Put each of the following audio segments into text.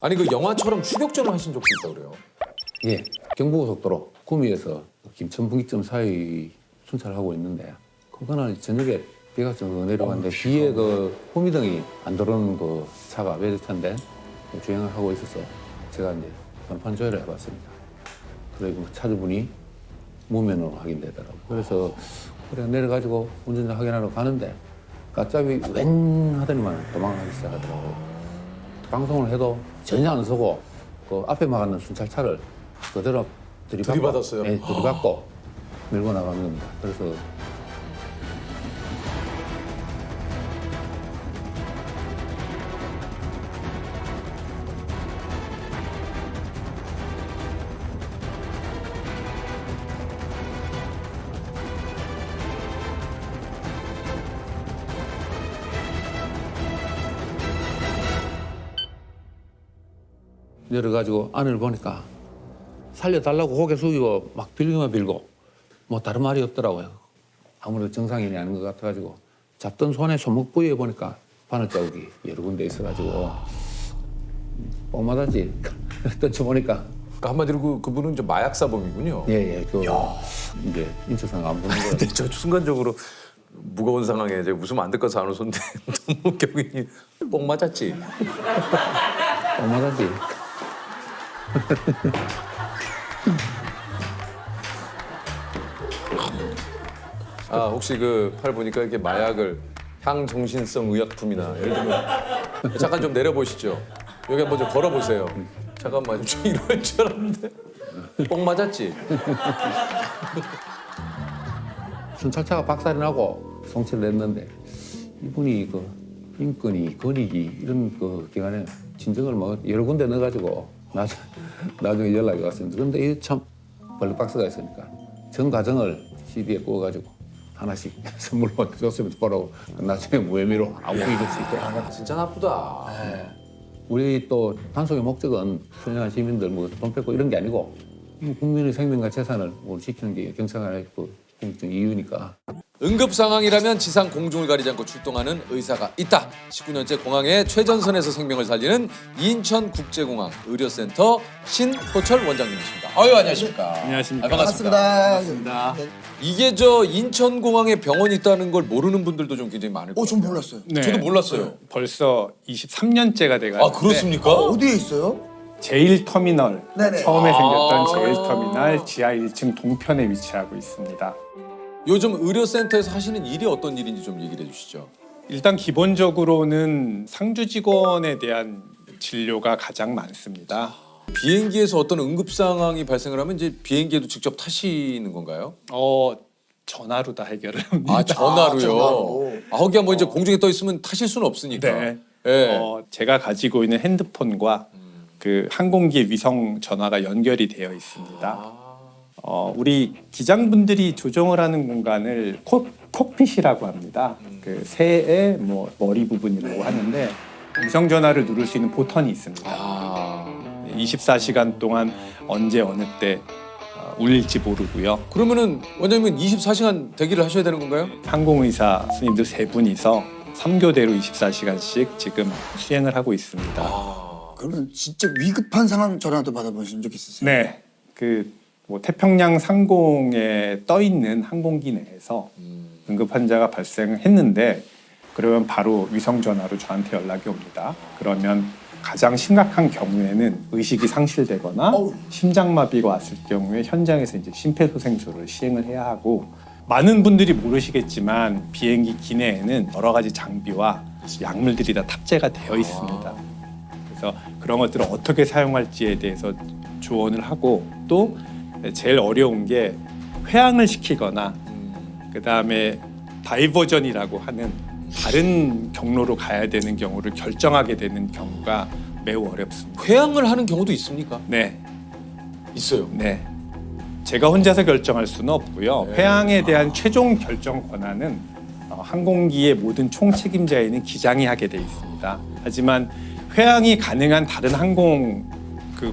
아니 그 영화처럼 추격전을 하신 적도 있다고 그래요. 예, 경부고속도로 구미에서 김천 분기점 사이 순찰을 하고 있는데 그거는 저녁에 비가 좀 내려갔는데 뒤에 그 호미등이 안 들어오는 그 차가 외제차인데 주행을 하고 있어서 제가 이제 번호판 조회를 해봤습니다. 그리고 차주분이 무면허로 확인되더라고요. 그래서 그래 내려가지고 운전자 확인하러 가는데 갑자기 웬 하더니만 도망가기 시작하더라고요. 방송을 해도 전혀 안 서고 그 앞에 막았는 순찰차를 그대로 들이받았어요? 네, 들이받고 밀고 나가는 겁니다. 그래서 내려가지고 안을 보니까 살려달라고 고개 숙이고 막 빌기만 빌고 뭐 다른 말이 없더라고요. 아무래도 정상인이 아닌 것 같아가지고 잡던 손에 손목 부위에 보니까 바늘 자국이 여러 군데 있어가지고 뻥맞았지. 던져보니까 그러니까 한마디로 그분은 이제 마약 사범이군요. 예예 그 이제 인적상 안 보는 거. 근데 저 순간적으로 무거운 상황에 이제 웃으면 안 될 것을 안 웃었는데 너무 경이 뽕 맞았지. 뻥맞았지. 아 혹시 그 팔 보니까 이게 마약을 향정신성 의약품이나 예를 들면 잠깐 좀 내려보시죠. 여기 한번 좀 걸어보세요. 잠깐만 좀 이럴 줄 알았는데 뽕 맞았지. 순찰차가 박살이 나고 송치를 냈는데 이분이 그 인권이 권익이 이런 그 기간에 진정을 뭐 여러 군데 넣어가지고 나중에 연락이 왔습니다. 그런데 이게 참 블랙박스가 있으니까 전 과정을 CD에 구워가지고 하나씩 선물로 줬으면 보라고 나중에 무혐의로 아무 이럴 수 있게. 진짜 나쁘다. 우리 또 단속의 목적은 선량한 시민들 뭐 돈 뺏고 이런 게 아니고 국민의 생명과 재산을 우리 지키는 게 경찰관의 그 공적 이유니까. 응급 상황이라면 지상 공중을 가리지 않고 출동하는 의사가 있다. 19년째 공항의 최전선에서 생명을 살리는 인천국제공항 의료센터 신호철 원장님이십니다. 아유 안녕하십니까. 안녕하십니까. 반갑습니다. 이게 저 인천공항에 병원이 있다는 걸 모르는 분들도 좀 굉장히 많을 거예요. 전 몰랐어요. 네. 저도 몰랐어요. 벌써 23년째가 돼가지고 아 그렇습니까? 어디에 있어요? 제1터미널 네네. 처음에 생겼던 아. 제1터미널 지하 1층 동편에 위치하고 있습니다. 요즘 의료센터에서 하시는 일이 어떤 일인지 좀 얘기를 해주시죠. 일단 기본적으로는 상주 직원에 대한 진료가 가장 많습니다. 비행기에서 어떤 응급 상황이 발생을 하면 이제 비행기에도 직접 타시는 건가요? 전화로 다 해결을 합니다. 아 전화로요. 전화로. 거기 한번 이제 공중에 떠 있으면 타실 수는 없으니까. 네. 예. 제가 가지고 있는 핸드폰과 그 항공기 위성 전화가 연결이 되어 있습니다. 우리 기장분들이 조종을 하는 공간을 콕핏이라고 합니다. 그 새의 뭐 머리 부분이라고 하는데 위성 전화를 누를 수 있는 보턴이 있습니다. 24시간 동안 언제 어느 때 울릴지 모르고요. 그러면은 원장님은 24시간 대기를 하셔야 되는 건가요? 항공의사 스님들 3분이서 3교대로 24시간씩 지금 수행을 하고 있습니다. 그러면 진짜 위급한 상황 전화도 받아보신 적 있으세요? 네, 뭐 태평양 상공에 떠 있는 항공기 내에서 응급 환자가 발생했는데 그러면 바로 위성 전화로 저한테 연락이 옵니다. 그러면 가장 심각한 경우에는 의식이 상실되거나 심장마비가 왔을 경우에 현장에서 이제 심폐소생술을 시행을 해야 하고, 많은 분들이 모르시겠지만 비행기 기내에는 여러 가지 장비와 약물들이 다 탑재가 되어 있습니다. 그래서 그런 것들을 어떻게 사용할지에 대해서 조언을 하고, 또 제일 어려운 게 회항을 시키거나 그다음에 다이버전이라고 하는 다른 경로로 가야 되는 경우를 결정하게 되는 경우가 매우 어렵습니다. 회항을 하는 경우도 있습니까? 네, 있어요. 네. 제가 혼자서 결정할 수는 없고요. 네. 회항에 대한 최종 결정 권한은 항공기의 모든 총책임자에 있는 기장이 하게 돼 있습니다. 하지만 회항이 가능한 다른 항공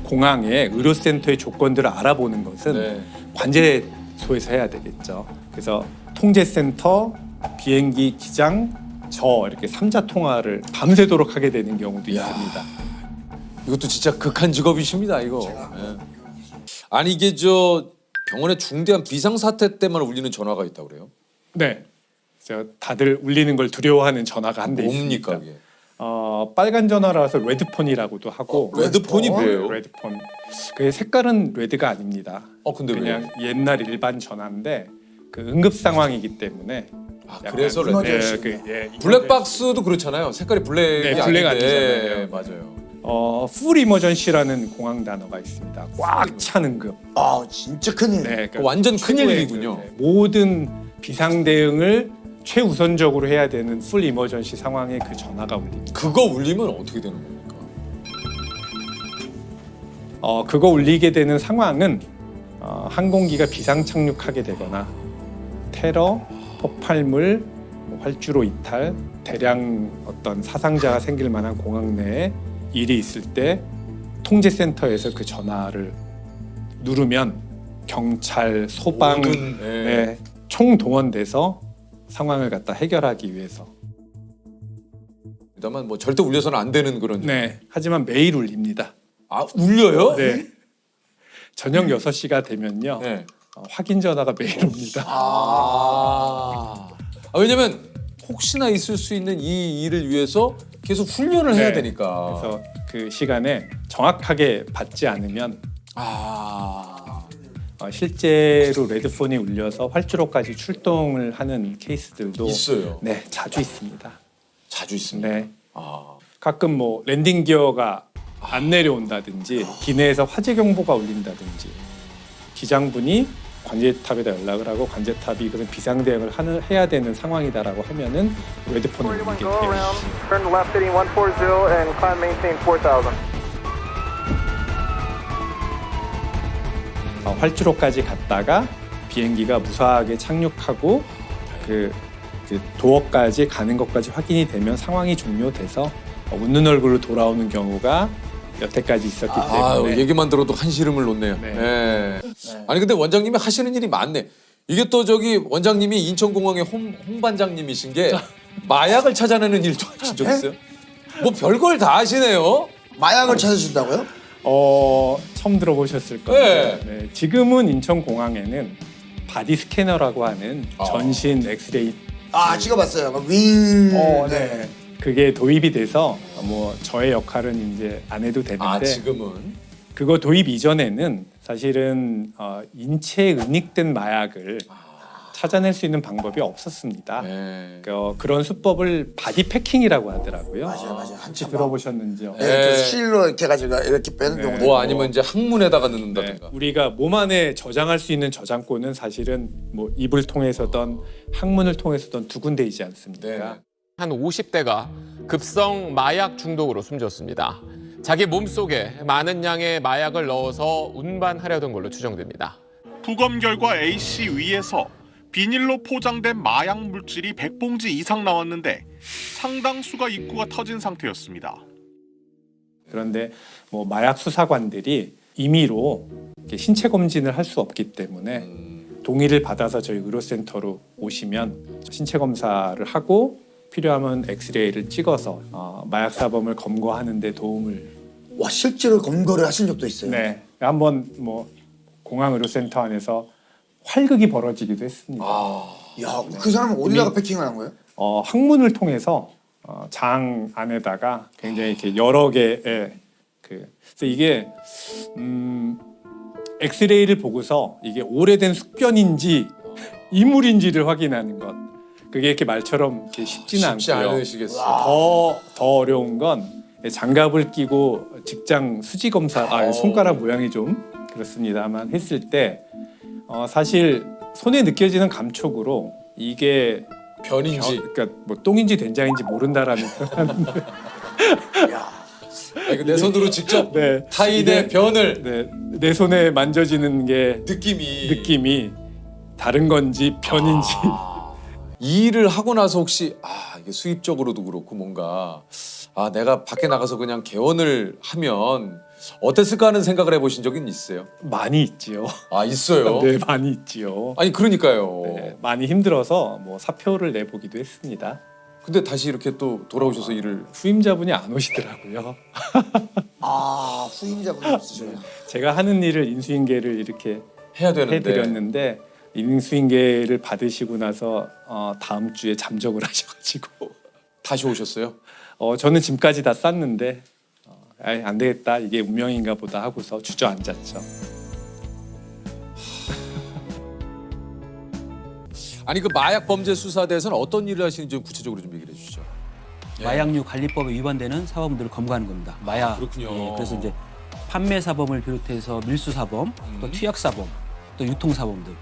공항의 의료센터의 조건들을 알아보는 것은 네. 관제소에서 해야 되겠죠. 그래서 통제센터, 비행기 기장, 저 이렇게 3자 통화를 밤새도록 하게 되는 경우도 있습니다. 이것도 진짜 극한 직업이십니다, 이거. 예. 아니 이게 저 병원에 중대한 비상 사태 때만 울리는 전화가 있다고 그래요? 네. 그래서 다들 울리는 걸 두려워하는 전화가 한 대 있습니다. 뭡니까 이게? 빨간 전화라서 레드폰이라고 하고. 레드폰이 뭐예요? 레드폰. 그 색깔은 레드가 아닙니다. 근데 그냥 옛날 일반 전화인데 그 응급 상황이기 때문에. 아 약간 그래서 이머전시. 블랙박스도 그렇잖아요. 색깔이 블랙이 네, 블랙 아닌데. 아니잖아요. 맞아요. 풀 이머전시라는 공항 단어가 있습니다. 꽉 찬 응급. 아 진짜 큰일. 네, 그러니까 완전 최고의 큰일이군요. 그, 모든 비상 대응을 최우선적으로 해야 되는 풀 이머전시 상황에 그 전화가 울립니다. 그거 울리면 어떻게 되는 겁니까? 그거 울리게 되는 상황은 항공기가 비상 착륙하게 되거나 테러, 폭발물, 활주로 이탈, 대량 어떤 사상자가 생길 만한 공항 내에 일이 있을 때 통제센터에서 그 전화를 누르면 경찰, 소방 모든, 예. 총동원돼서 상황을 갖다 해결하기 위해서. 다만 뭐 절대 울려서는 안 되는 그런. 네. 하지만 매일 울립니다. 아 울려요? 네. 저녁 6시가 되면요. 네. 확인 전화가 매일 옵니다. 왜냐면 혹시나 있을 수 있는 이 일을 위해서 계속 훈련을 해야 네. 되니까. 그래서 그 시간에 정확하게 받지 않으면 실제로 레드폰이 울려서 활주로까지 출동을 하는 케이스들도 있어요. 네, 자주 있습니다. 자주 있습니다. 네. 아. 가끔 뭐 랜딩 기어가 안 내려온다든지 기내에서 화재 경보가 울린다든지 기장분이 관제탑에다 연락을 하고 관제탑이 그런 비상 대응을 해야 되는 상황이다라고 하면은 레드폰을 울리게 Go 돼요. around, turn left heading 140 and climb maintain 4000. 활주로까지 갔다가 비행기가 무사하게 착륙하고 그 도어까지 가는 것까지 확인이 되면 상황이 종료돼서 웃는 얼굴로 돌아오는 경우가 여태까지 있었기 때문에 얘기만 들어도 한시름을 놓네요. 네. 예. 아니 근데 원장님이 하시는 일이 많네. 이게 또 저기 원장님이 인천공항의 홍반장님이신 게 마약을 찾아내는 일도 하신 적 있어요? 뭐 별걸 다 하시네요. 마약을 찾아준다고요? 처음 들어보셨을 거예요. 네. 네, 지금은 인천공항에는 바디 스캐너라고 하는 전신 엑스레이 찍어봤어요. 윙. 네. 그게 도입이 돼서 뭐 저의 역할은 이제 안 해도 되는데 지금은 그거 도입 이전에는 사실은 인체에 은닉된 마약을 찾아낼 수 있는 방법이 없었습니다. 네. 그런 수법을 바디 패킹이라고 하더라고요. 맞아요. 혹시 한참 들어보셨는지요? 네, 네. 그 실로 이렇게 가지고 이렇게 빼는 네. 경우도 뭐 있고. 아니면 이제 항문에다가 네, 넣는다든가. 우리가 몸 안에 저장할 수 있는 저장고는 사실은 뭐 입을 통해서든 항문을 통해서든 두 군데이지 않습니까? 네. 한 50대가 급성 마약 중독으로 숨졌습니다. 자기 몸속에 많은 양의 마약을 넣어서 운반하려던 걸로 추정됩니다. 부검 결과 A씨 위에서 비닐로 포장된 마약 물질이 100봉지 이상 나왔는데 상당수가 입구가 터진 상태였습니다. 그런데 뭐 마약 수사관들이 임의로 이렇게 신체 검진을 할 수 없기 때문에 동의를 받아서 저희 의료센터로 오시면 신체 검사를 하고 필요하면 엑스레이를 찍어서 마약 사범을 검거하는 데 도움을 와 실제로 검거를 하신 적도 있어요. 네, 한번 뭐 공항 의료센터 안에서 활극이 벌어지기도 했습니다. 야, 그 사람은 어디다가 패킹을 한 거예요? 항문을 통해서 장 안에다가 굉장히 이렇게 여러 개의 그래서 이게 엑스레이를 보고서 이게 오래된 숙변인지 이물인지를 확인하는 것 그게 이렇게 말처럼 이렇게 쉽지는 쉽지 않고요. 않으시겠어요. 더 어려운 건 장갑을 끼고 직장 수지 검사 손가락 모양이 좀 그렇습니다만 했을 때 사실 손에 느껴지는 감촉으로 이게 변인지. 그러니까 뭐 똥인지 된장인지 모른다라는 내 손으로 직접 네, 타인의 이게- 변을 네, 내 손에 만져지는 게 느낌이 다른 건지 변인지 이 일을 하고 나서 혹시 이게 수입적으로도 그렇고 뭔가 내가 밖에 나가서 그냥 개원을 하면 어땠을까 하는 생각을 해보신 적은 있어요? 많이 있지요. 있어요? 네, 많이 있지요. 아니 그러니까요. 네, 많이 힘들어서 뭐 사표를 내보기도 했습니다. 근데 다시 이렇게 또 돌아오셔서 일을 후임자분이 안 오시더라고요. 아, 후임자분이 없으시구나. 제가 하는 일을 인수인계를 이렇게 해야 되는데. 해드렸는데 인수인계를 받으시고 나서 다음 주에 잠적을 하셔가지고 다시 오셨어요? 저는 짐까지 다 쌌는데 안 되겠다 이게 운명인가 보다 하고서 주저앉았죠. 아니 그 마약 범죄 수사대에서는 어떤 일을 하시는지 좀 구체적으로 좀 얘기를 해주시죠. 마약류 관리법에 위반되는 사범들을 검거하는 겁니다. 마약. 그렇군요. 예, 그래서 이제 판매 사범을 비롯해서 밀수 사범, 또 투약 사범, 또 유통 사범들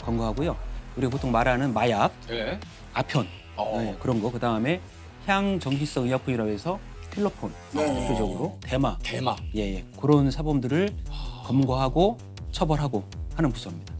검거하고요. 우리가 보통 말하는 마약, 네. 아편 네, 그런 거. 그 다음에 향정신성 의약품이라고 해서 필로폰 대표적으로 대마, 예, 그런 사범들을 검거하고 처벌하고 하는 부서입니다.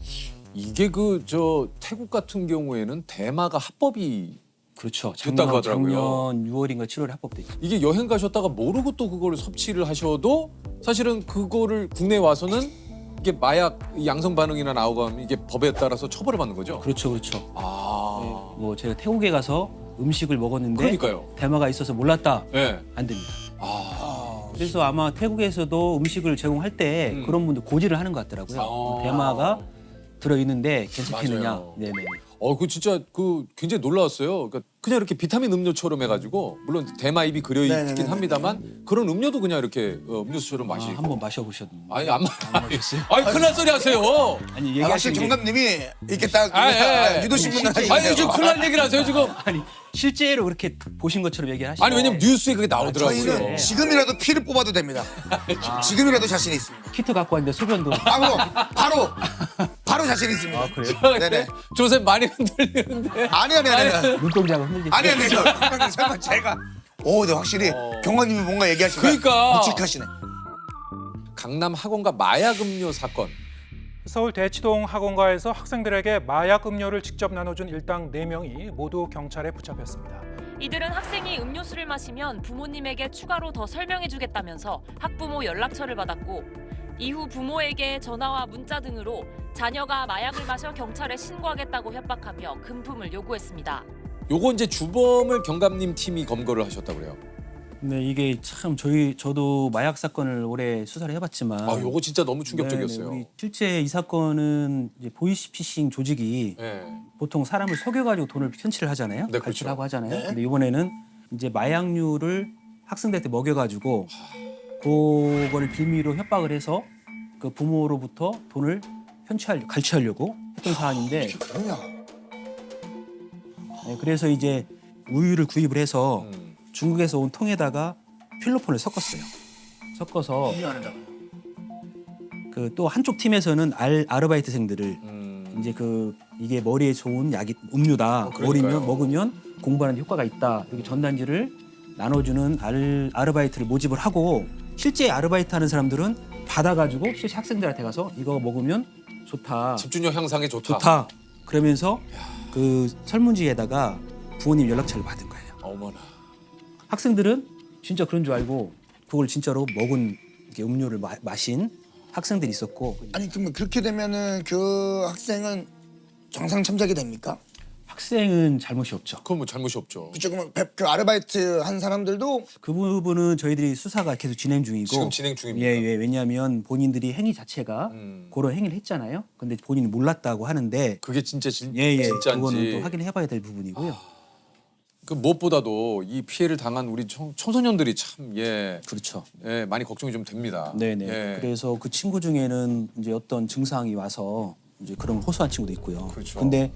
이게 그 저 태국 같은 경우에는 대마가 합법이 그렇죠. 됐다고 하더라고요. 작년 6월인가 7월에 합법됐죠. 이게 여행 가셨다가 모르고 또 그걸 섭취를 하셔도 사실은 그거를 국내에 와서는 이게 마약 양성 반응이나 나오고 하면 이게 법에 따라서 처벌을 받는 거죠. 그렇죠, 그렇죠. 아, 뭐 제가 태국에 가서 음식을 먹었는데 그러니까요. 대마가 있어서 몰랐다. 네. 안 됩니다. 아, 그래서 아마 태국에서도 음식을 제공할 때 그런 분들 고지를 하는 것 같더라고요. 아. 대마가 들어 있는데 괜찮겠느냐. 맞아요. 네네. 그 진짜 그 굉장히 놀라웠어요. 그러니까 그냥 이렇게 비타민 음료처럼 해가지고 물론 대마입이 그려 있긴 네네네네. 합니다만 그런 음료도 그냥 이렇게 음료수처럼 마시고. 한번 마셔보셨는데. 아니 안 마셨어요. 아니 큰일 날 소리 하세요. 아니 아, 확실히 얘기하시는 게 정감님이 이렇게 딱 예. 유도신문 아니 하시네요. 지금 큰일 날 얘기를 하세요 지금. 아니 실제로 그렇게 보신 것처럼 얘기하시죠. 아니 왜냐면 뉴스에 그게 나오더라고요. 저희는 지금이라도 피를 뽑아도 됩니다. 지금이라도 자신 있습니다. 키트 갖고 왔는데 소변도. 바로 자신 있습니다. 아 그래요? 네네. 조셉 많이 흔들리는데. 아니. 눈동자가 흔들리죠. 아니. 경감님 설마 제가. 근데 확실히 경감님이 뭔가 얘기하시니까 그러니까. 묵직하시네. 강남 학원가 마약 음료 사건. 서울 대치동 학원가에서 학생들에게 마약 음료를 직접 나눠준 일당 4명이 모두 경찰에 붙잡혔습니다. 이들은 학생이 음료수를 마시면 부모님에게 추가로 더 설명해주겠다면서 학부모 연락처를 받았고 이후 부모에게 전화와 문자 등으로 자녀가 마약을 마셔 경찰에 신고하겠다고 협박하며 금품을 요구했습니다. 요거 이제 주범을 경감님 팀이 검거를 하셨다고 그래요. 네 이게 참 저도 마약 사건을 오래 수사를 해봤지만. 요거 진짜 너무 충격적이었어요. 우리 실제 이 사건은 이제 보이스피싱 조직이 네. 보통 사람을 속여가지고 돈을 편취를 하잖아요. 네, 갈취를 하고 하잖아요. 네. 근데 이번에는 이제 마약류를 학생들한테 먹여가지고 그거를 빌미로 협박을 해서 그 부모로부터 돈을 갈취하려고 했던 사안인데 그럼요. 네, 그래서 이제 우유를 구입을 해서 중국에서 온 통에다가 필로폰을 섞었어요. 섞어서 그 또 한쪽 팀에서는 아르바이트생들을 이제 이게 머리에 좋은 약이 음료다. 먹으면 공부하는 데 효과가 있다. 이렇게 전단지를 나눠주는 아르바이트를 모집을 하고 실제 아르바이트 하는 사람들은 받아가지고 실제 학생들한테 가서 이거 먹으면 좋다. 집중력 향상에 좋다. 좋다. 그러면서 그 설문지에다가 부모님 연락처를 받은 거예요. 어머나. 학생들은 진짜 그런 줄 알고 그걸 진짜로 먹은 음료를 마신 학생들이 있었고. 아니 그러면 그렇게 되면은 그 학생은 정상 참작이 됩니까? 학생은 잘못이 없죠. 그건 뭐 잘못이 없죠. 그쵸. 그러면 그 아르바이트 한 사람들도 그 부분은 저희들이 수사가 계속 진행 중이고. 지금 진행 중입니다. 예. 왜냐하면 본인들이 행위 자체가 그런 행위를 했잖아요. 근데 본인이 몰랐다고 하는데. 그게 진짜 진짜인지. 그거는 또 확인해봐야 될 부분이고요. 그 무엇보다도 이 피해를 당한 우리 청소년들이 참 그렇죠. 많이 걱정이 좀 됩니다. 네네. 예. 그래서 그 친구 중에는 이제 어떤 증상이 와서 이제 그런 호소한 친구도 있고요. 그렇죠. 근데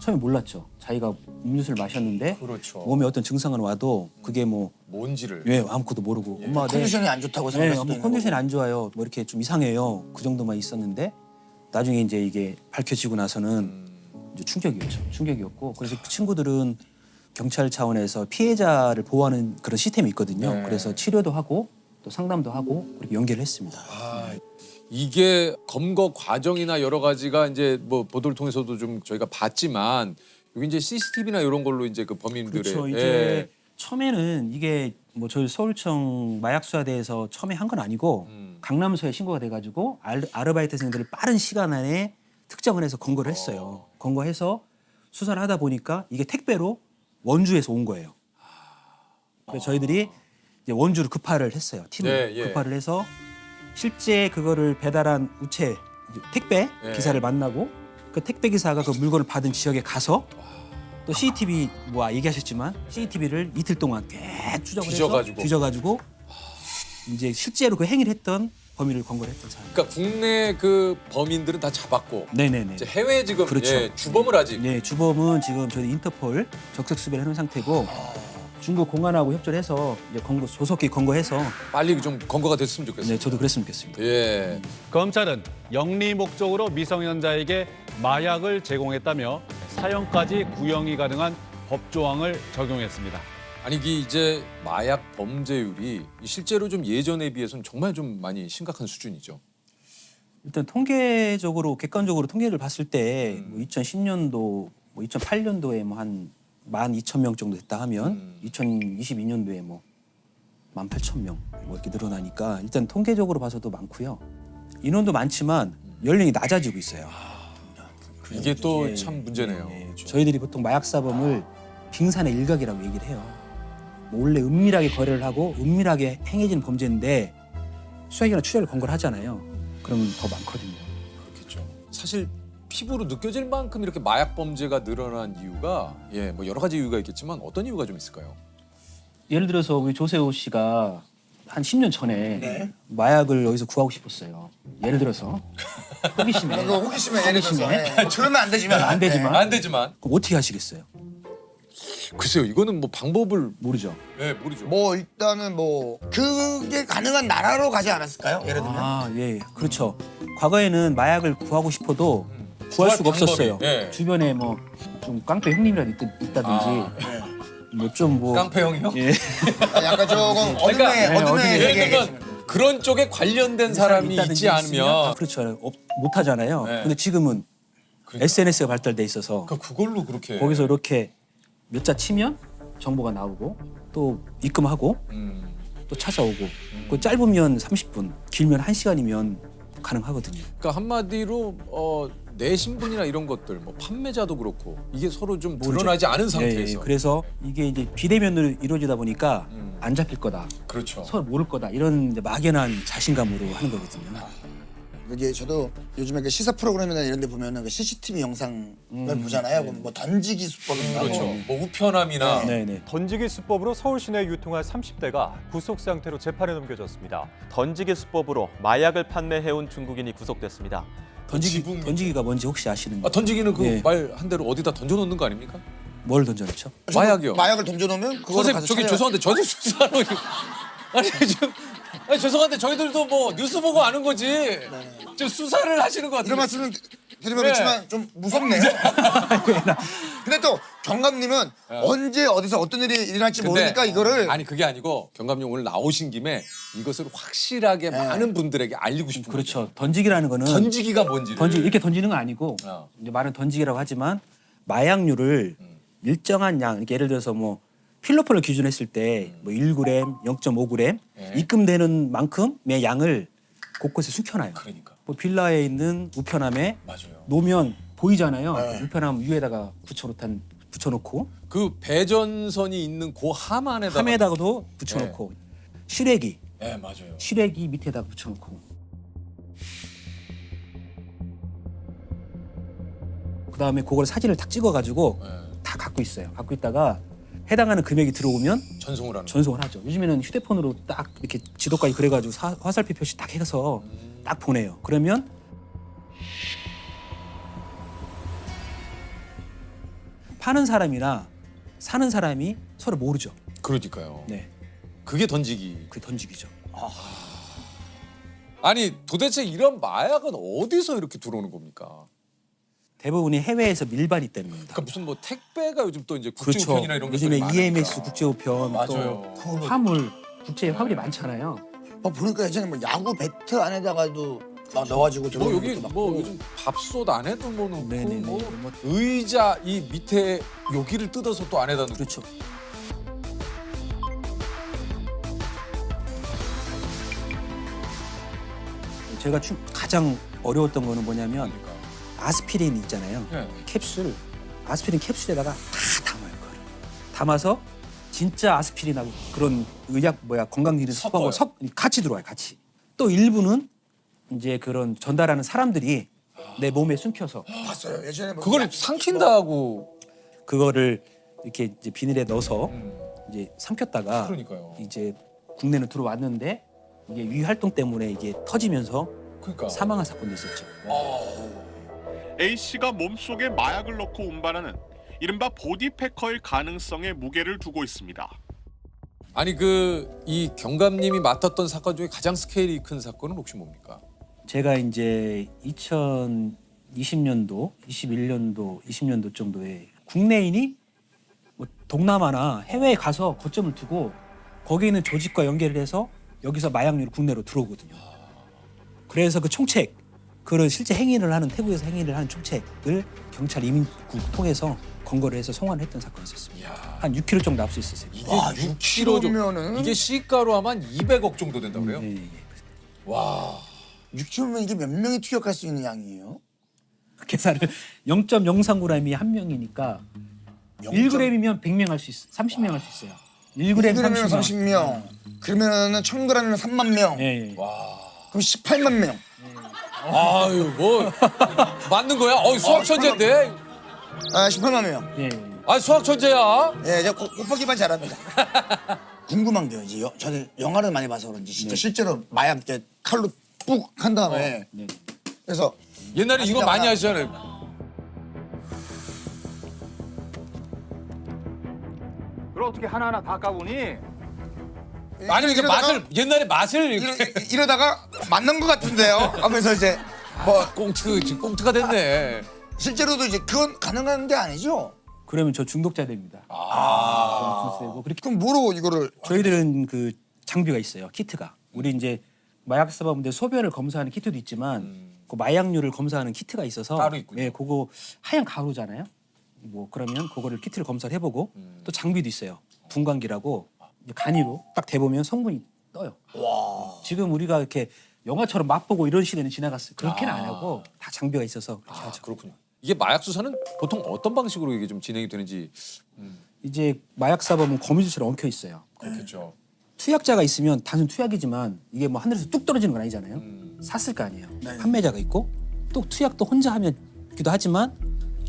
처음에 몰랐죠. 자기가 음료수를 마셨는데 그렇죠. 몸에 어떤 증상은 와도 그게 뭔지를 아무것도 모르고 엄마 컨디션이 안 좋다고 생각할 수도 있는 컨디션이 거고. 안 좋아요. 뭐 이렇게 좀 이상해요. 그 정도만 있었는데 나중에 이제 이게 밝혀지고 나서는 이제 충격이었고 그래서 그 친구들은 경찰 차원에서 피해자를 보호하는 그런 시스템이 있거든요. 네. 그래서 치료도 하고 또 상담도 하고 그렇게 연계를 했습니다. 이게 검거 과정이나 여러 가지가 이제 뭐 보도를 통해서도 좀 저희가 봤지만 여기 이제 CCTV나 이런 걸로 이제 그 범인들의 그렇죠. 이제 처음에는 이게 뭐 저희 서울청 마약수사대에서 처음에 한 건 아니고 강남서에 신고가 돼가지고 아르바이트생들을 빠른 시간 안에 특정을 해서 검거를 했어요. 검거해서 수사를 하다 보니까 이게 택배로 원주에서 온 거예요. 그래서 저희들이 이제 원주로 급파를 했어요. 팀을 예, 예. 급파를 해서 실제 그거를 배달한 우체 이제 택배 예. 기사를 만나고 그 택배 기사가 그 물건을 받은 지역에 가서 또 CCTV 뭐 얘기하셨지만 CCTV를 이틀 동안 꽤 추적을 뒤져가지고. 해서 뒤져가지고 이제 실제로 그 행위를 했던 범인을 검거를 했던 사람. 그러니까 국내 그 범인들은 다 잡았고 네네네. 이제 해외 지금 그렇죠. 예, 주범을 아직 네, 주범은 지금 저희 인터폴 적색 수배를 해놓은 상태고 중국 공안하고 협조를 해서 이제 조속히 검거해서 빨리 좀 검거가 됐으면 좋겠어요. 네, 저도 그랬으면 좋겠습니다. 예. 검찰은 영리 목적으로 미성년자에게 마약을 제공했다며 사형까지 구형이 가능한 법조항을 적용했습니다. 아니 이게 이제 마약 범죄율이 실제로 좀 예전에 비해서는 정말 좀 많이 심각한 수준이죠. 일단 통계적으로 객관적으로 통계를 봤을 때 뭐 2010년도, 뭐 2008년도에 뭐 한 12,000명 정도 됐다 하면 2022년도에 뭐 18,000명 뭐 이렇게 늘어나니까 일단 통계적으로 봐서도 많고요. 인원도 많지만 연령이 낮아지고 있어요. 이게 또 예, 참 문제네요. 예, 그렇죠. 저희들이 보통 마약 사범을 빙산의 일각이라고 얘기를 해요. 뭐 원래 은밀하게 거래를 하고 은밀하게 행해지는 범죄인데 수사기관에 출혈을 검거를 하잖아요. 그러면 더 많거든요. 그렇겠죠. 사실 피부로 느껴질 만큼 이렇게 마약 범죄가 늘어난 이유가 예, 뭐 여러 가지 이유가 있겠지만 어떤 이유가 좀 있을까요? 예를 들어서 우리 조세호 씨가 한 10년 전에 네. 마약을 어디서 구하고 싶었어요. 예를 들어서 호기심에 그거 호기심에 예를 들어서 호기심에. 예. 그러면 안 되지만 안 되지만 안 되지만 그럼 어떻게 하시겠어요? 글쎄요, 이거는 뭐 방법을 모르죠. 예, 모르죠. 뭐 일단은 뭐 그게 가능한 나라로 가지 않았을까요? 예를 들면 아, 예, 그렇죠. 과거에는 마약을 구하고 싶어도 구할 수가 방법이, 없었어요. 예. 주변에 뭐 좀 깡패 형님이라도 있다든지 아, 뭐 좀 뭐 깡패 형이요? 예. 약간 조금 그러니까, 어둠의 어둠의 예를 세계에 들면 그런 쪽에 관련된 사람이 있지 않으면 그렇죠. 못 하잖아요. 네. 근데 지금은 그러니까. SNS가 발달돼 있어서 그걸로 그렇게 거기서 이렇게 몇 자 치면 정보가 나오고 또 입금하고 또 찾아오고 그 짧으면 30분, 길면 1시간이면 가능하거든요. 그러니까 한마디로 내 신분이나 이런 것들, 뭐 판매자도 그렇고 이게 서로 좀 드러나지 않은 상태에서 예, 그래서 이게 이제 비대면으로 이루어지다 보니까 안 잡힐 거다, 그렇죠. 서로 모를 거다 이런 이제 막연한 자신감으로 하는 거거든요. 이게 저도 요즘에 그 시사 프로그램이나 이런 데 보면은 그 CCTV 영상을 보잖아요. 그럼 뭐 던지기 수법인가 그렇죠. 뭐 우편함이나 네네. 던지기 수법으로 서울 시내에 유통한 30대가 구속 상태로 재판에 넘겨졌습니다. 던지기 수법으로 마약을 판매해온 중국인이 구속됐습니다. 던지기가 뭔지 혹시 아시는지? 던지기는 그 예. 말 한 대로 어디다 던져놓는 거 아닙니까? 뭘 던져놓죠? 마약이요. 마약을 던져놓으면 그거 선생님 저기 죄송한데 저도 수사로 아니 죄송한데 저희들도 뭐 뉴스 보고 아는 거지. 좀 수사를 하시는 것 같아요. 이런 말씀을 드리면 그렇지만 좀 무섭네요. 근데 또 경감님은 언제 어디서 어떤 일이 일어날지 모르니까 이거를 아니 그게 아니고 경감님 오늘 나오신 김에 이것을 확실하게 많은 분들에게 알리고 싶은 그렇죠. 거죠. 던지기라는 거는 던지기가 뭔지를 이렇게 던지는 건 아니고 이제 말은 던지기라고 하지만 마약류를 일정한 양, 이렇게 예를 들어서 뭐 필로폰을 기준했을 때 뭐 1g, 0.5g 입금되는 만큼의 양을 곳곳에 숙여놔요. 그러니까. 뭐 빌라에 있는 우편함에 맞아요. 놓으면 보이잖아요. 우편함 위에다가 붙여놓고 그 배전선이 있는 그 함 안에다가 함에다가도 붙여놓고 시래기, 네 맞아요. 시래기 밑에다가 붙여놓고 그다음에 그걸 사진을 딱 찍어가지고 다 갖고 있어요. 갖고 있다가 해당하는 금액이 들어오면 전송을 하죠. 요즘에는 휴대폰으로 딱 이렇게 지도까지 그래가지고 화살표 표시 딱 해서 딱 보내요. 그러면 파는 사람이나 사는 사람이 서로 모르죠. 그러니까요. 네, 그게 던지기. 그게 던지기죠. 아니 도대체 이런 마약은 어디서 이렇게 들어오는 겁니까? 대부분이 해외에서 밀반이 되는 겁니다. 그러니까 무슨 뭐 택배가 요즘 또 이제 그렇죠. 국제우편이나 이런 요즘에 것들이 EMS 많으니까. 국제우편, 맞아요. 또 화물, 국제 화물이 많잖아요. 보니까 예전에 뭐 야구 배트 안에다가도 막 넣어가지고 뭐 들어오는 여기 것도 막 뭐 보고. 요즘 밥솥 안에도 뭐 넣고 네네네. 뭐 의자 이 밑에 여기를 뜯어서 또 안에다 넣고 그렇죠. 제가 가장 어려웠던 거는 뭐냐면 아스피린 있잖아요. 네. 캡슐, 아스피린 캡슐에다가 다 담아요. 그걸. 담아서 진짜 아스피린하고 그런 의약 건강기능 섞어 같이 들어와요. 같이. 또 일부는 이제 그런 전달하는 사람들이 내 몸에 숨겨서 봤어요. 예전에 뭐 그걸 삼킨다고. 그거를 이렇게 이제 비닐에 넣어서 이제 삼켰다가 그러니까요. 이제 국내로 들어왔는데 이게 위 활동 때문에 이게 터지면서 그러니까. 사망한 사건도 있었죠. A씨가 몸속에 마약을 넣고 운반하는 이른바 보디패커일 가능성에 무게를 두고 있습니다. 아니 이 경감님이 맡았던 사건 중에 가장 스케일이 큰 사건은 혹시 뭡니까? 제가 이제 2020년도, 21년도, 20년도 정도에 국내인이 뭐 동남아나 해외에 가서 거점을 두고 거기 있는 조직과 연계를 해서 여기서 마약류를 국내로 들어오거든요. 그래서 그 총책, 그런 실제 행위를 하는 태국에서 행위를 하는 총책을 경찰 이민국 통해서 검거를 해서 송환을 했던 사건이 있었습니다. 한 6kg 정도 압수했었어요. 이게 6kg면은 이게 시가로 하면 200억 정도 된다고 그래요? 네. 와. 6kg면 이게 몇 명이 투약할 수 있는 양이에요? 계산을 0.039g이 한 명이니까 1g이면 100명 할 수 있어. 30명 할 수 있어요. 1g 1g이면 30명. 그러면은 1000g이면 3만 명. 예. 와. 그럼 18만 명. 아유 뭐 맞는 거야? 수학 천재인데. 18만 명. 예. 아 수학 천재야. 예, 제가 곱하기만 잘합니다. 궁금한 게요. 이제 저는 영화를 많이 봐서 그런지 진짜 실제로 마약 이렇게 칼로 푹 한 다음에 그래서 옛날에 이거 많이 하시잖아요. 그걸 어떻게 하나하나 다 까보니? 아니 이게 옛날에 맛을 이러다가 맞는 것 같은데요. 하면서 이제 뭐 꽁트가 됐네. 실제로도 이제 그건 가능한 게 아니죠. 그러면 저 중독자 됩니다. 그럼 뭐로 이거를? 저희들은 그 장비가 있어요. 키트가. 우리 이제 마약 사범들 소변을 검사하는 키트도 있지만 그 마약류를 검사하는 키트가 있어서 따로 있군요. 예, 그거 하얀 가루잖아요. 뭐 그러면 그거를 키트를 검사를 해보고 또 장비도 있어요. 분광기라고 간이로 딱 대보면 성분이 떠요. 와. 지금 우리가 이렇게 영화처럼 맛보고 이런 시대는 지나갔어요. 그렇게는 안 하고 다 장비가 있어서 그렇게 하죠. 그렇군요. 이게 마약 수사는 보통 어떤 방식으로 이게 좀 진행이 되는지. 이제 마약 사범은 거미줄처럼 엉켜 있어요. 그렇겠죠. 투약자가 있으면 단순 투약이지만 이게 뭐 하늘에서 뚝 떨어지는 건 아니잖아요. 샀을 거 아니에요. 판매자가 있고 또 투약도 혼자 하기도 하지만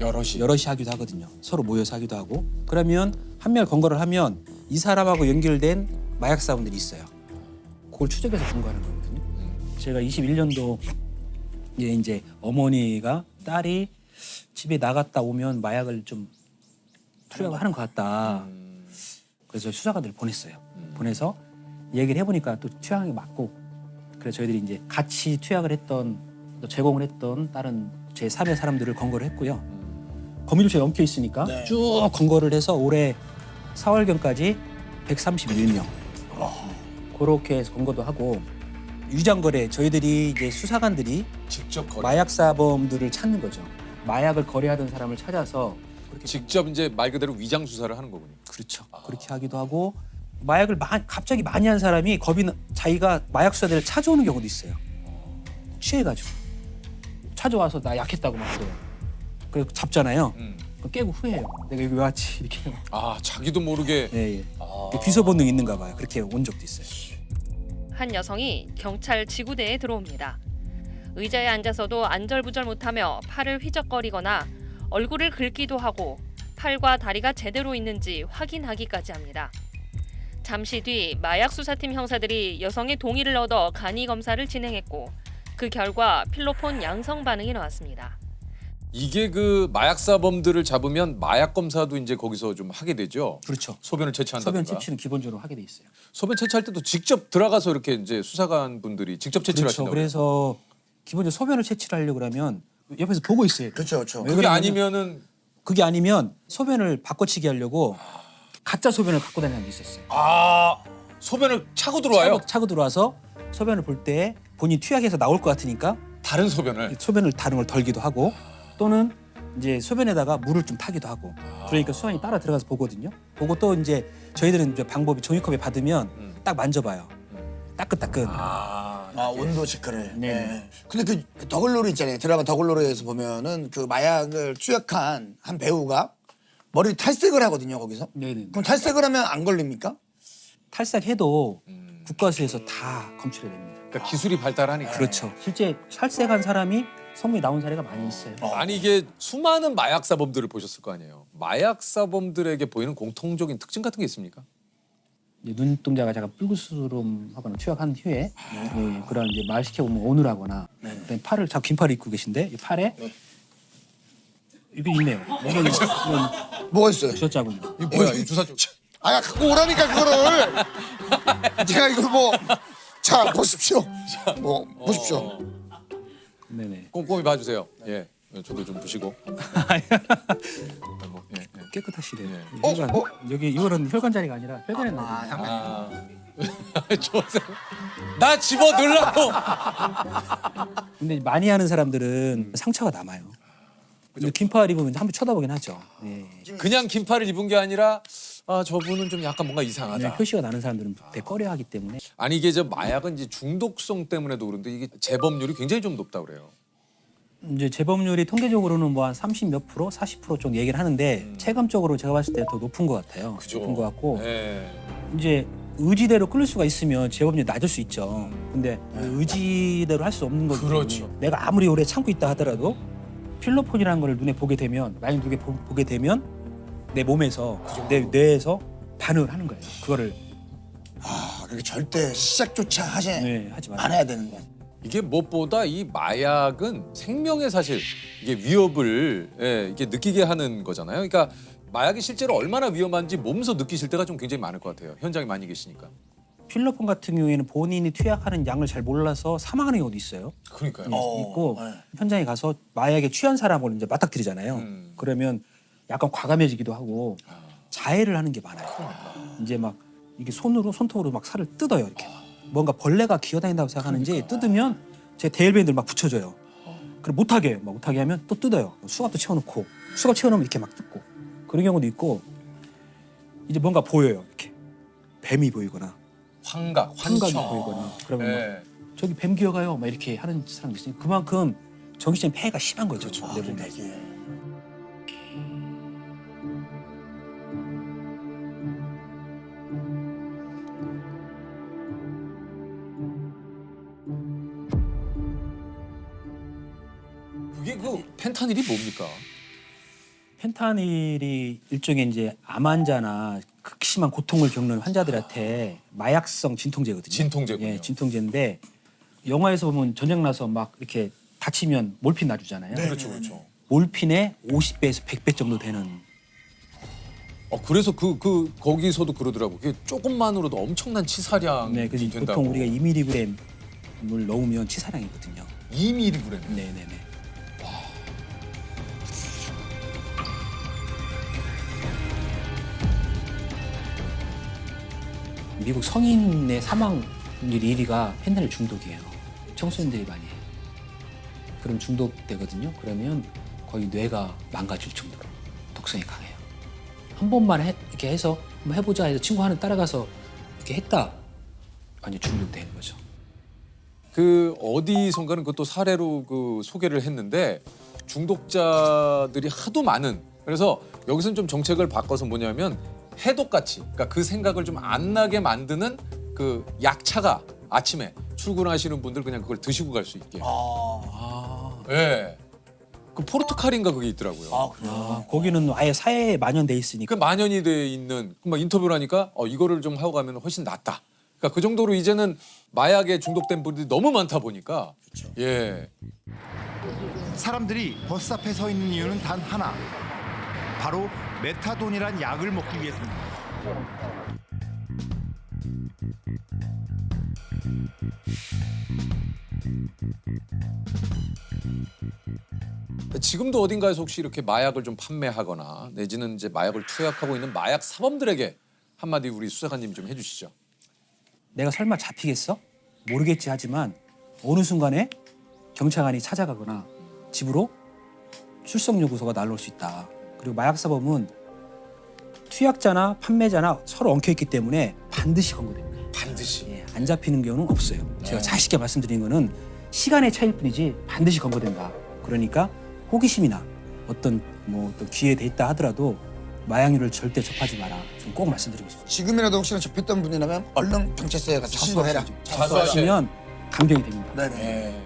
여럿이 하기도 하거든요. 서로 모여서 하기도 하고. 그러면 한 명을 검거를 하면 이 사람하고 연결된 마약 사범들이 있어요. 그걸 추적해서 검거하는 거거든요. 제가 21년도에 이제 어머니가 딸이 집에 나갔다 오면 마약을 좀 투약을 하는 것 같다. 그래서 수사관들을 보냈어요. 보내서 얘기를 해보니까 또 투약이 맞고, 그래서 저희들이 이제 같이 투약을 했던 또 제공을 했던 다른 제 3의 사람들을 검거를 했고요. 거미줄처럼 엉켜 있으니까 쭉 검거를 해서 올해 4월경까지 131명 그렇게 해서 검거도 하고, 유장거래 저희들이 이제 수사관들이 직접 마약 사범들을 찾는 거죠. 마약을 거래하던 사람을 찾아서 직접 이제 말 그대로 위장 수사를 하는 거군요. 그렇죠. 그렇게 하기도 하고, 마약을 갑자기 많이 한 사람이 자기가 마약 수사대를 찾아오는 경우도 있어요. 취해가지고 찾아와서 나 약했다고 막 그래요. 그래서 잡잖아요. 그럼 깨고 후회해요. 내가 여기 왜 왔지 이렇게. 자기도 모르게. 예. 귀소 본능이 있는가 봐요. 그렇게 온 적도 있어요. 한 여성이 경찰 지구대에 들어옵니다. 의자에 앉아서도 안절부절 못하며 팔을 휘적거리거나 얼굴을 긁기도 하고 팔과 다리가 제대로 있는지 확인하기까지 합니다. 잠시 뒤 마약 수사팀 형사들이 여성의 동의를 얻어 간이 검사를 진행했고, 그 결과 필로폰 양성 반응이 나왔습니다. 이게 그 마약 사범들을 잡으면 마약 검사도 이제 거기서 좀 하게 되죠. 그렇죠. 소변을 채취한다든가. 소변 채취는 기본적으로 하게 돼 있어요. 소변 채취할 때도 직접 들어가서 이렇게 이제 수사관 분들이 직접 채취를 그렇죠. 하신다고. 그래서 기본적으로 소변을 채취를 하려고 그러면 옆에서 보고 있어요. 그렇죠. 그게 아니면은 그게 아니면 소변을 바꿔치기 하려고 가짜 소변을 갖고 다니는 게 있었어요. 소변을 차고 들어와요? 차고 들어와서 소변을 볼 때 본인 투약해서 나올 것 같으니까 다른 소변을 다른 걸 덜기도 하고, 또는 이제 소변에다가 물을 좀 타기도 하고. 그러니까 수환이 따라 들어가서 보거든요. 보고 또 이제 저희들은 이제 방법이 종이컵에 받으면 딱 만져봐요. 따끈따끈. 온도 체크를. 네. 근데 그 더글로리 있잖아요. 드라마 더글로리에서 보면은 그 마약을 투약한 한 배우가 머리 탈색을 하거든요 거기서. 네네. 그럼 탈색을 하면 안 걸립니까? 탈색해도 국가수에서 다 검출이 됩니다. 그러니까 기술이 발달하니까. 그렇죠. 실제 탈색한 사람이 성공이 나온 사례가 많이 있어요. 아니 이게 수많은 마약 사범들을 보셨을 거 아니에요. 마약 사범들에게 보이는 공통적인 특징 같은 게 있습니까? 이제 눈동자가 약간 뿔구스름하거나 투약한 후에 그런 이제 말 시켜 보면 오늘하거나 그다음에 팔을 자꾸 긴 팔을 입고 계신데 이 팔에 이게 있네요. 이건 뭐가 있어요? 주사 자국. 이거 뭐야? 이 주사 좀. 아 갖고 오라니까 그거를. 제가 이걸 뭐. 자 보십시오. 뭐 보십시오. 네네. 꼼꼼히 봐주세요. 예, 저도 좀 보시고. 깨끗하시네요. 어? 혈관. 여기 이거는 혈관 자리가 아니라 혈관에 좋으세요? 나 집어 넣으려고. 근데 많이 하는 사람들은 상처가 남아요. 근데 긴팔 입으면 한번 쳐다보긴 하죠. 네. 그냥 긴팔을 입은 게 아니라 아 저분은 좀 약간 뭔가 이상하다. 네, 표시가 나는 사람들은 되게 꺼려하기 때문에. 아니 이게 저 마약은 이제 중독성 때문에도 그런데 이게 재범률이 굉장히 좀 높다 그래요. 이제 재범률이 통계적으로는 뭐 한 30 몇 프로, 40% 정도 얘기를 하는데 체감적으로 제가 봤을 때 더 높은 것 같아요. 그죠. 높은 것 같고 네. 이제 의지대로 끌릴 수가 있으면 재범률이 낮을 수 있죠. 근데 의지대로 할 수 없는 거기 때문에 그렇죠. 내가 아무리 오래 참고 있다 하더라도 필로폰이라는 걸 눈에 보게 되면 많이 눈에 보게 되면 내 몸에서 내 뇌에서 반응을 하는 거예요. 그거를 그렇게 절대 시작조차 하지 마세요. 않아야 되는 거야. 이게 무엇보다 이 마약은 생명의 사실 이게 위협을 이게 느끼게 하는 거잖아요. 그러니까 마약이 실제로 얼마나 위험한지 몸소 느끼실 때가 좀 굉장히 많을 것 같아요. 현장에 많이 계시니까. 필로폰 같은 경우에는 본인이 투약하는 양을 잘 몰라서 사망하는 경우도 있어요. 그러니까요. 있고 현장에 가서 마약에 취한 사람을 이제 맞닥뜨리잖아요. 그러면 약간 과감해지기도 하고 자해를 하는 게 많아요. 이제 막 이게 손톱으로 막 살을 뜯어요. 이렇게 뭔가 벌레가 기어다닌다고 생각하는지 뜯으면 제 데일밴드를 막 붙여줘요. 그럼 못하게 해요. 못하게 하면 또 뜯어요. 수갑도 채워놓고 수갑 채워놓으면 이렇게 막 뜯고 그런 경우도 있고 이제 뭔가 보여요. 이렇게 뱀이 보이거나 환각이 보이거나 그러면 막 저기 뱀 기어가요. 막 이렇게 하는 사람도 있으니까 그만큼 정신적인 폐해가 심한 거죠. 그게 그 펜타닐이 뭡니까? 펜타닐이 일종의 이제 암 환자나 극심한 고통을 겪는 환자들한테 마약성 진통제거든요. 진통제군요. 예, 진통제인데 영화에서 보면 전쟁 나서 막 이렇게 다치면 몰핀 놔주잖아요. 그렇죠, 그렇죠. 몰핀의 50배에서 100배 정도 되는. 그래서 거기서도 그러더라고. 그게 조금만으로도 엄청난 치사량이 네, 그래서 된다고. 보통 우리가 2mg을 넣으면 치사량이거든요. 2mg. 네네네. 미국 성인의 사망률 1위가 펜타닐 중독이에요. 청소년들이 많이 해요. 그럼 중독되거든요. 그러면 거의 뇌가 망가질 정도로 독성이 강해요. 한 번만 이렇게 해서 한번 해보자 해서 친구 하나 따라가서 이렇게 했다. 완전 중독되는 거죠. 그 어디선가는 그것도 사례로 그 소개를 했는데 중독자들이 하도 많은 그래서 여기서는 좀 정책을 바꿔서 뭐냐면 해독같이 그러니까 그 생각을 좀 안 나게 만드는 그 약차가 아침에 출근하시는 분들 그냥 그걸 드시고 갈 수 있게. 예. 그 포르투갈인가 그게 있더라고요. 거기는 아예 사회에 만연돼 있으니까. 그 만연이 돼 있는 막 인터뷰를 하니까 이거를 좀 하고 가면 훨씬 낫다. 그러니까 그 정도로 이제는 마약에 중독된 분들이 너무 많다 보니까. 그렇죠. 예. 사람들이 버스 앞에 서 있는 이유는 단 하나. 바로 메타돈이란 약을 먹기 위해서입니다. 지금도 어딘가에서 혹시 이렇게 마약을 좀 판매하거나 내지는 이제 마약을 투약하고 있는 마약 사범들에게 한마디 우리 수사관님 좀 해주시죠. 내가 설마 잡히겠어? 모르겠지 하지만 어느 순간에 경찰관이 찾아가거나 집으로 출석 요구서가 날라올 수 있다. 그리고 마약 사범은 투약자나 판매자나 서로 엉켜있기 때문에 반드시 검거됩니다. 반드시. 예, 안 잡히는 경우는 없어요. 제가 자식있게 말씀드린 거는 시간의 차이일 뿐이지 반드시 검거된다. 그러니까 호기심이나 어떤 기회에 돼 있다 하더라도 마약류를 절대 접하지 마라. 좀 꼭 말씀드리고 싶습니다. 지금이라도 혹시나 접했던 분이라면 얼른 경찰서에 가서 신고해라. 자수하시면 감경이 됩니다. 네네.